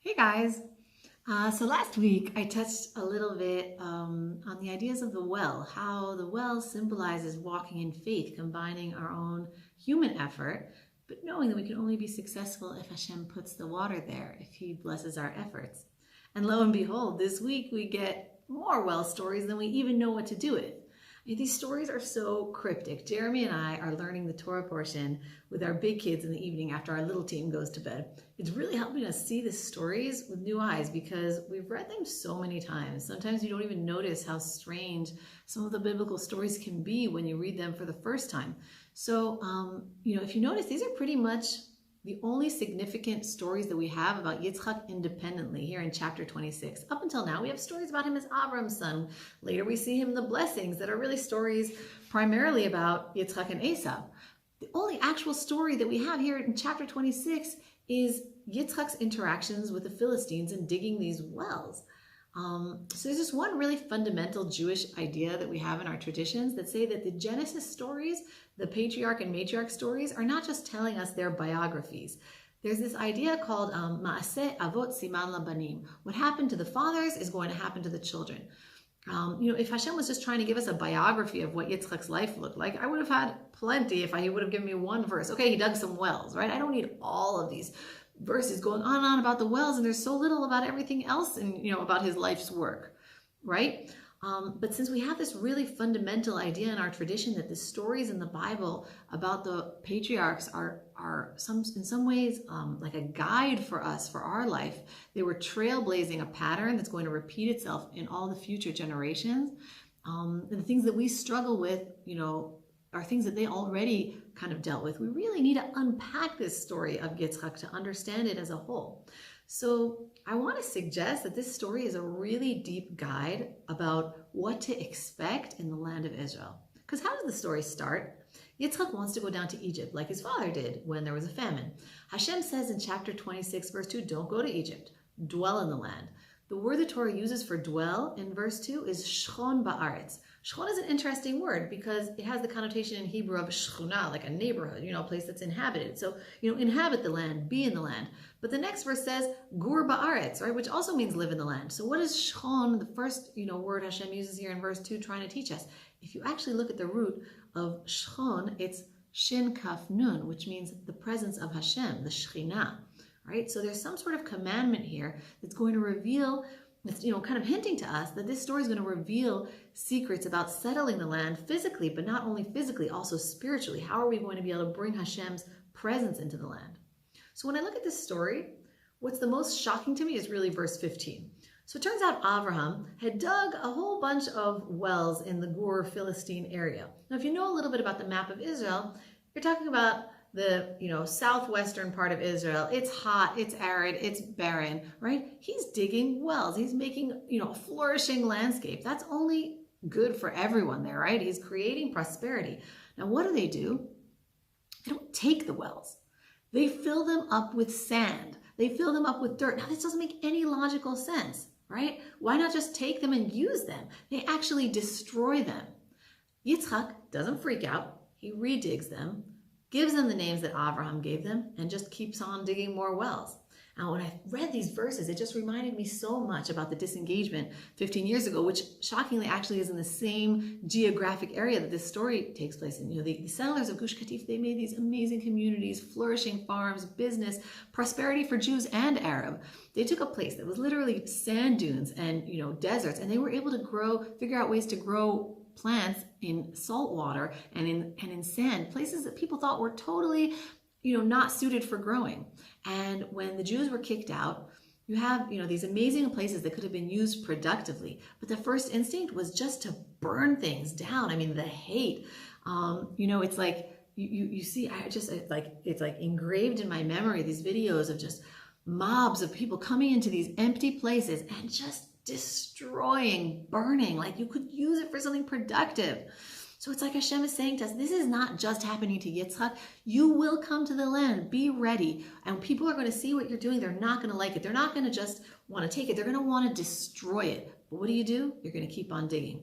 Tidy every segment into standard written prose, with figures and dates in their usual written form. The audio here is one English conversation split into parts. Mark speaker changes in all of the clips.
Speaker 1: Hey guys! So last week I touched a little bit on the ideas of the well, how the well symbolizes walking in faith, combining our own human effort, but knowing that we can only be successful if Hashem puts the water there, if He blesses our efforts. And lo and behold, this week we get more well stories than we even know what to do with. These stories are so cryptic. Jeremy and I are learning the Torah portion with our big kids in the evening after our little team goes to bed. It's really helping us see the stories with new eyes because we've read them so many times. Sometimes you don't even notice how strange some of the biblical stories can be when you read them for the first time. So, if you notice, these are pretty much the only significant stories that we have about Yitzchak independently here in chapter 26. Up until now, we have stories about him as Avram's son. Later, we see him in the blessings that are really stories primarily about Yitzchak and Esau. The only actual story that we have here in chapter 26 is Yitzchak's interactions with the Philistines and digging these wells. So there's this one really fundamental Jewish idea that we have in our traditions that say that the Genesis stories, the patriarch and matriarch stories, are not just telling us their biographies. There's this idea called Ma'aseh Avot Siman Labanim. What happened to the fathers is going to happen to the children. If Hashem was just trying to give us a biography of what Yitzchak's life looked like, I would have had plenty if he would have given me one verse. Okay, he dug some wells, right? I don't need all of these verses going on and on about the wells, and there's so little about everything else and about his life's work, right? But since we have this really fundamental idea in our tradition that the stories in the Bible about the patriarchs are in some ways like a guide for us for our life, they were trailblazing a pattern that's going to repeat itself in all the future generations. And the things that we struggle with, are things that they already kind of dealt with. We really need to unpack this story of Yitzchak to understand it as a whole. So I want to suggest that this story is a really deep guide about what to expect in the land of Israel. Because how does the story start? Yitzchak wants to go down to Egypt like his father did when there was a famine. Hashem says in chapter 26, verse 2, don't go to Egypt, dwell in the land. The word the Torah uses for dwell in verse 2 is shchon ba'aretz. Shchon is an interesting word because it has the connotation in Hebrew of shchuna, like a neighborhood, a place that's inhabited. So, inhabit the land, be in the land. But the next verse says gur ba'aretz, right, which also means live in the land. So what is shchon, the first, word Hashem uses here in verse 2, trying to teach us? If you actually look at the root of shchon, it's shin kaf nun, which means the presence of Hashem, the Shekhinah. Right? So there's some sort of commandment here that's going to reveal, it's, kind of hinting to us that this story is going to reveal secrets about settling the land physically, but not only physically, also spiritually. How are we going to be able to bring Hashem's presence into the land? So when I look at this story, what's the most shocking to me is really verse 15. So it turns out Abraham had dug a whole bunch of wells in the Gur Philistine area. Now, if you know a little bit about the map of Israel, you're talking about the southwestern part of Israel. It's hot, it's arid, it's barren, right? He's digging wells. He's making, a flourishing landscape. That's only good for everyone there, right? He's creating prosperity. Now, what do? They don't take the wells. They fill them up with sand. They fill them up with dirt. Now, this doesn't make any logical sense, right? Why not just take them and use them? They actually destroy them. Yitzchak doesn't freak out. He redigs them, gives them the names that Abraham gave them, and just keeps on digging more wells. Now, when I read these verses, it just reminded me so much about the disengagement 15 years ago, which shockingly actually is in the same geographic area that this story takes place in. The settlers of Gush Katif, they made these amazing communities, flourishing farms, business, prosperity for Jews and Arab. They took a place that was literally sand dunes and, deserts, and they were able to figure out ways to grow plants in salt water and in sand, places that people thought were totally, not suited for growing. And when the Jews were kicked out, you have, these amazing places that could have been used productively. But the first instinct was just to burn things down. I mean, the hate, it's like, you see, it's like engraved in my memory, these videos of just mobs of people coming into these empty places and just destroying, burning, like you could use it for something productive. So it's like Hashem is saying to us, this is not just happening to Yitzchak. You will come to the land, be ready. And people are going to see what you're doing. They're not going to like it. They're not going to just want to take it. They're going to want to destroy it. But what do? You're going to keep on digging.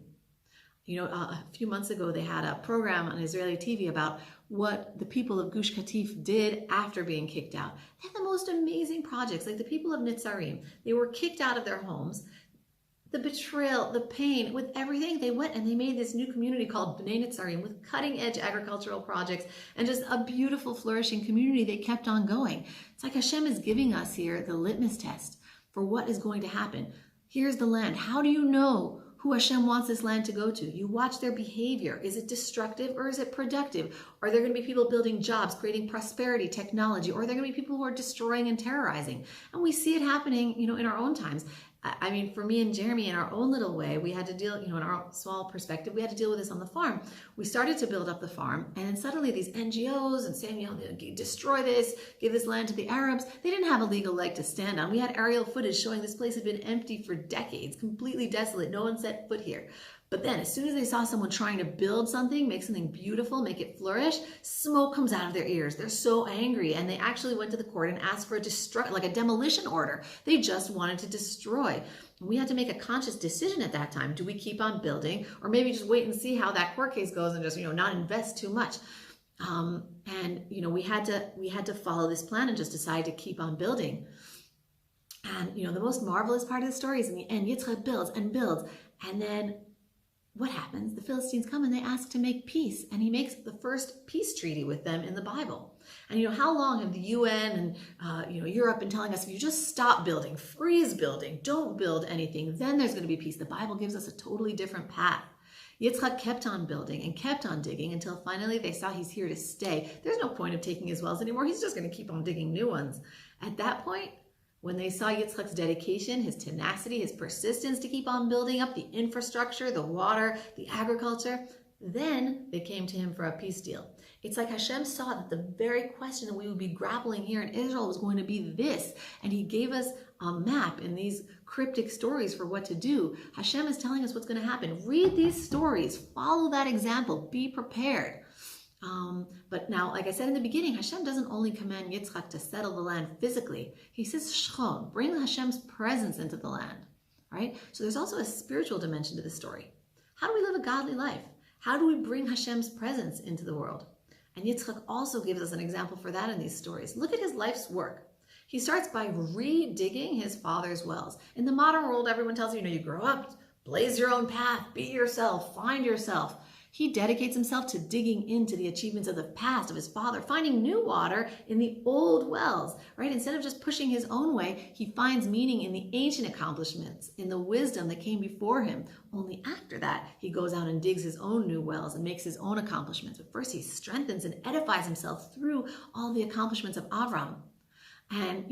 Speaker 1: A few months ago, they had a program on Israeli TV about what the people of Gush Katif did after being kicked out. They had the most amazing projects, like the people of Nitzarim. They were kicked out of their homes. The betrayal, the pain, with everything, they went and they made this new community called Bnei Nitzarim with cutting-edge agricultural projects and just a beautiful, flourishing community. They kept on going. It's like Hashem is giving us here the litmus test for what is going to happen. Here's the land. How do you know who Hashem wants this land to go to? You watch their behavior. Is it destructive or is it productive? Are there going to be people building jobs, creating prosperity, technology, or are there going to be people who are destroying and terrorizing? And we see it happening, in our own times. I mean, for me and Jeremy, in our own little way, we had to deal, in our small perspective, we had to deal with this on the farm. We started to build up the farm, and then suddenly these NGOs and saying, destroy this, give this land to the Arabs. They didn't have a legal leg to stand on. We had aerial footage showing this place had been empty for decades, completely desolate. No one set foot here. But then as soon as they saw someone trying to build something, make something beautiful, make it flourish, smoke comes out of their ears. They're so angry. And they actually went to the court and asked for a demolition order. They just wanted to destroy. And we had to make a conscious decision at that time. Do we keep on building, or maybe just wait and see how that court case goes and just, not invest too much? We had to follow this plan and just decide to keep on building. And, the most marvelous part of the story is in the end, Yitzchak builds and builds. And then what happens? The Philistines come and they ask to make peace, and he makes the first peace treaty with them in the Bible. And how long have the UN and Europe been telling us, if you just stop building, freeze building, don't build anything, then there's going to be peace. The Bible gives us a totally different path. Yitzchak kept on building and kept on digging until finally they saw he's here to stay. There's no point of taking his wells anymore. He's just going to keep on digging new ones. At that point, when they saw Yitzchak's dedication, his tenacity, his persistence to keep on building up the infrastructure, the water, the agriculture, then they came to him for a peace deal. It's like Hashem saw that the very question that we would be grappling here in Israel was going to be this, and he gave us a map in these cryptic stories for what to do. Hashem is telling us what's going to happen. Read these stories, follow that example, be prepared. But now, like I said in the beginning, Hashem doesn't only command Yitzchak to settle the land physically. He says, Shchon, bring Hashem's presence into the land, right? So there's also a spiritual dimension to the story. How do we live a godly life? How do we bring Hashem's presence into the world? And Yitzchak also gives us an example for that in these stories. Look at his life's work. He starts by redigging his father's wells. In the modern world, everyone tells you, you grow up, blaze your own path, be yourself, find yourself. He dedicates himself to digging into the achievements of the past of his father, finding new water in the old wells, right? Instead of just pushing his own way, he finds meaning in the ancient accomplishments, in the wisdom that came before him. Only after that, he goes out and digs his own new wells and makes his own accomplishments. But first, he strengthens and edifies himself through all the accomplishments of Avram. And,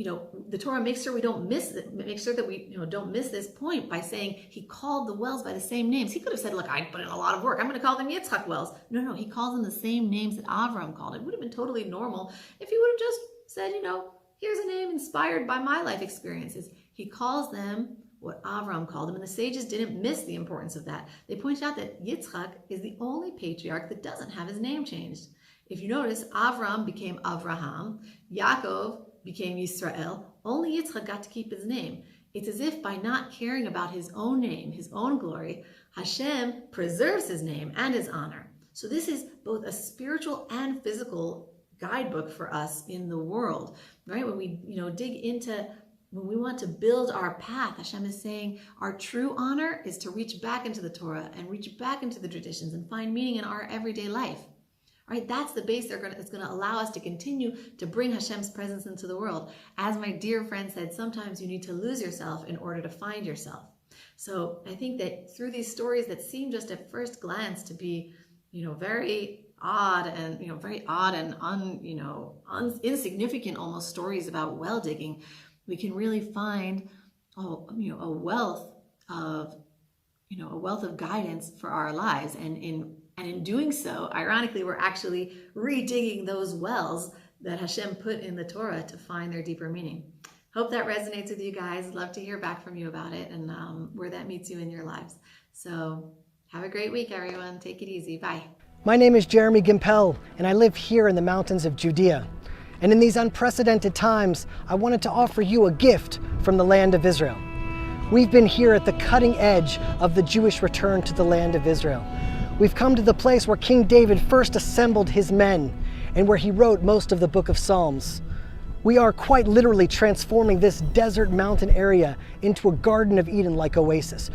Speaker 1: the Torah makes sure we don't miss it, makes sure that we, don't miss this point by saying he called the wells by the same names. He could have said, look, I put in a lot of work. I'm going to call them Yitzchak wells. No, he calls them the same names that Avram called it. It would have been totally normal if he would have just said, here's a name inspired by my life experiences. He calls them what Avram called them, and the sages didn't miss the importance of that. They pointed out that Yitzchak is the only patriarch that doesn't have his name changed. If you notice, Avram became Avraham, Yaakov became Yisrael. Only Yitzchak got to keep his name. It's as if by not caring about his own name, his own glory, Hashem preserves his name and his honor. So this is both a spiritual and physical guidebook for us in the world, right? When we, dig into, when we want to build our path, Hashem is saying our true honor is to reach back into the Torah and reach back into the traditions and find meaning in our everyday life. Right? That's the base that's going to allow us to continue to bring Hashem's presence into the world. As my dear friend said, sometimes you need to lose yourself in order to find yourself. So I think that through these stories that seem just at first glance to be, very odd and, insignificant almost stories about well digging, we can really find, a wealth of guidance for our lives. And in doing so, ironically, we're actually redigging those wells that Hashem put in the Torah to find their deeper meaning. Hope that resonates with you guys. Love to hear back from you about it and where that meets you in your lives. So have a great week, everyone. Take it easy. Bye.
Speaker 2: My name is Tehila Gimpel, and I live here in the mountains of Judea. And in these unprecedented times, I wanted to offer you a gift from the land of Israel. We've been here at the cutting edge of the Jewish return to the land of Israel. We've come to the place where King David first assembled his men and where he wrote most of the book of Psalms. We are quite literally transforming this desert mountain area into a Garden of Eden-like oasis.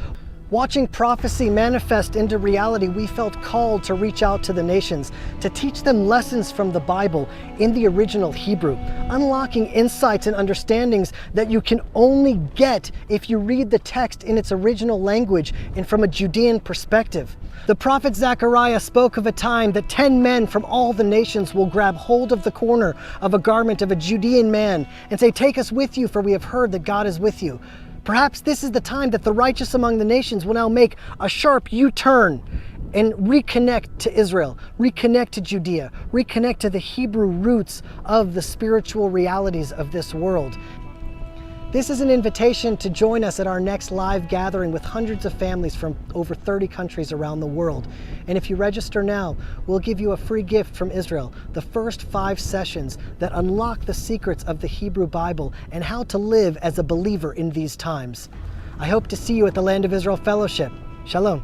Speaker 2: Watching prophecy manifest into reality, we felt called to reach out to the nations, to teach them lessons from the Bible in the original Hebrew, unlocking insights and understandings that you can only get if you read the text in its original language and from a Judean perspective. The prophet Zechariah spoke of a time that 10 men from all the nations will grab hold of the corner of a garment of a Judean man and say, "Take us with you, for we have heard that God is with you." Perhaps this is the time that the righteous among the nations will now make a sharp U-turn and reconnect to Israel, reconnect to Judea, reconnect to the Hebrew roots of the spiritual realities of this world. This is an invitation to join us at our next live gathering with hundreds of families from over 30 countries around the world. And if you register now, we'll give you a free gift from Israel, the first 5 sessions that unlock the secrets of the Hebrew Bible and how to live as a believer in these times. I hope to see you at the Land of Israel Fellowship. Shalom.